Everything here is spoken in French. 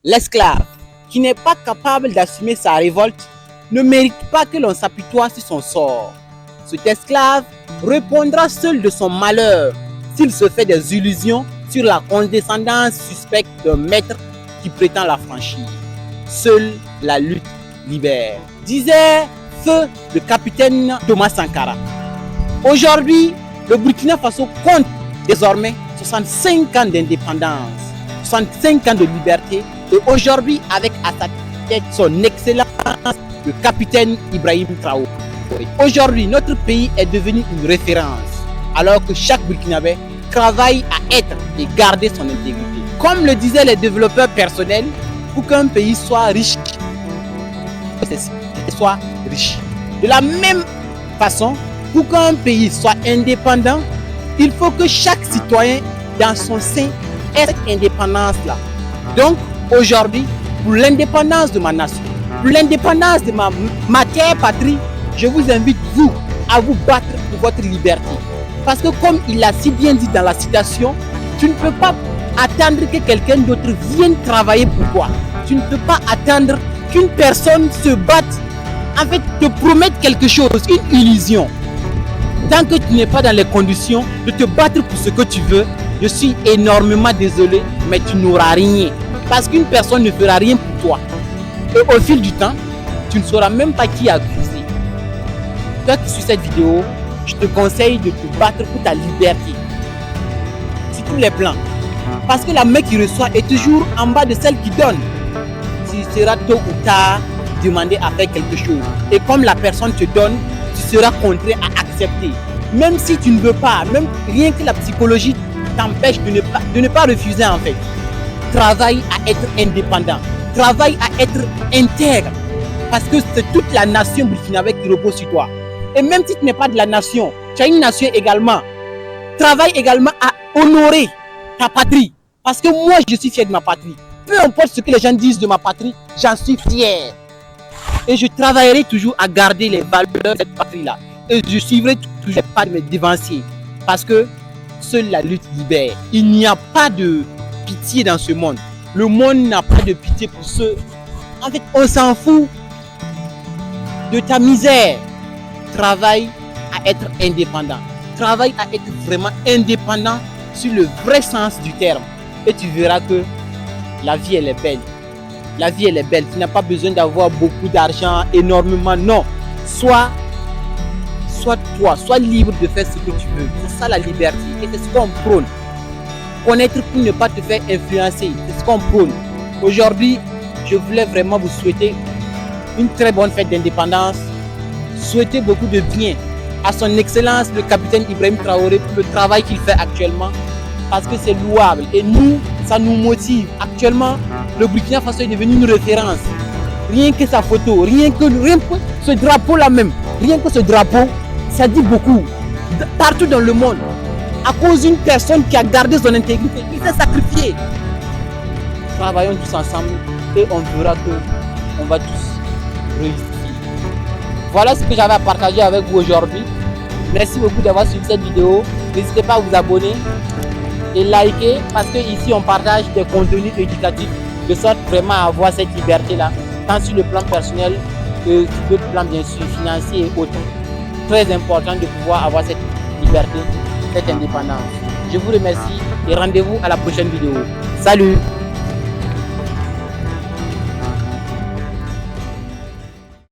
L'esclave qui n'est pas capable d'assumer sa révolte ne mérite pas que l'on s'apitoie sur son sort. Cet esclave répondra seul de son malheur s'il se fait des illusions sur la condescendance suspecte d'un maître qui prétend la franchir. Seule la lutte libère, disait feu le capitaine Thomas Sankara. Aujourd'hui, le Burkina Faso compte désormais 65 ans d'indépendance, 65 ans de liberté, et aujourd'hui, avec à sa tête son excellence, le capitaine Ibrahim Traoré. Aujourd'hui, notre pays est devenu une référence, alors que chaque Burkinabé travaille à être et garder son intégrité. Comme le disaient les développeurs personnels, pour qu'un pays soit riche, soit riche. De la même façon, pour qu'un pays soit indépendant, il faut que chaque citoyen dans son sein ait cette indépendance-là. Donc, aujourd'hui, pour l'indépendance de ma nation, pour l'indépendance de ma terre patrie, je vous invite, vous, à vous battre pour votre liberté. Parce que comme il l'a si bien dit dans la citation, tu ne peux pas attendre que quelqu'un d'autre vienne travailler pour toi. Tu ne peux pas attendre qu'une personne se batte, en fait, te promette quelque chose, une illusion. Tant que tu n'es pas dans les conditions de te battre pour ce que tu veux, je suis énormément désolé, mais tu n'auras rien. Parce qu'une personne ne fera rien pour toi. Et au fil du temps, tu ne sauras même pas qui accuser. Toi qui suis cette vidéo, je te conseille de te battre pour ta liberté. Sur tous les plans. Parce que la main qui reçoit est toujours en bas de celle qui donne. Tu seras tôt ou tard demandé à faire quelque chose. Et comme la personne te donne, tu seras contraint à accepter. Même si tu ne veux pas, même rien que la psychologie t'empêche de ne pas refuser en fait. Travaille à être indépendant. Travaille à être intègre. Parce que c'est toute la nation burkinabé qui repose sur toi. Et même si tu n'es pas de la nation, tu as une nation également. Travaille également à honorer ta patrie. Parce que moi, je suis fier de ma patrie. Peu importe ce que les gens disent de ma patrie, j'en suis fier. Et je travaillerai toujours à garder les valeurs de cette patrie-là. Et je suivrai toujours les pas de mes devanciers. Parce que seule la lutte libère. Il n'y a pas de pitié dans ce monde. Le monde n'a pas de pitié pour ceux. En fait, on s'en fout de ta misère. Travaille à être indépendant. Travaille à être vraiment indépendant sur le vrai sens du terme. Et tu verras que la vie, elle est belle. La vie, elle est belle. Tu n'as pas besoin d'avoir beaucoup d'argent, énormément. Non. Sois toi. Sois libre de faire ce que tu veux. C'est ça la liberté. Et c'est ce qu'on prône. Connaître pour ne pas te faire influencer. C'est ce qu'on prône. Aujourd'hui, je voulais vraiment vous souhaiter une très bonne fête d'indépendance. Souhaiter beaucoup de bien à son excellence le capitaine Ibrahim Traoré pour le travail qu'il fait actuellement. Parce que c'est louable. Et nous, ça nous motive. Actuellement, le Burkina Faso est devenu une référence. Rien que sa photo, rien que ce drapeau-là même, rien que ce drapeau, ça dit beaucoup. Partout dans le monde. À cause d'une personne qui a gardé son intégrité, il s'est sacrifié. Travaillons tous ensemble et on verra qu'on va tous réussir. Voilà ce que j'avais à partager avec vous aujourd'hui. Merci beaucoup d'avoir suivi cette vidéo. N'hésitez pas à vous abonner et liker parce que ici on partage des contenus éducatifs de sorte vraiment à avoir cette liberté là, tant sur le plan personnel que sur d'autres plans bien sûr financiers et autres. Très important de pouvoir avoir cette liberté, cette indépendance. Je vous remercie et rendez-vous à la prochaine vidéo. Salut!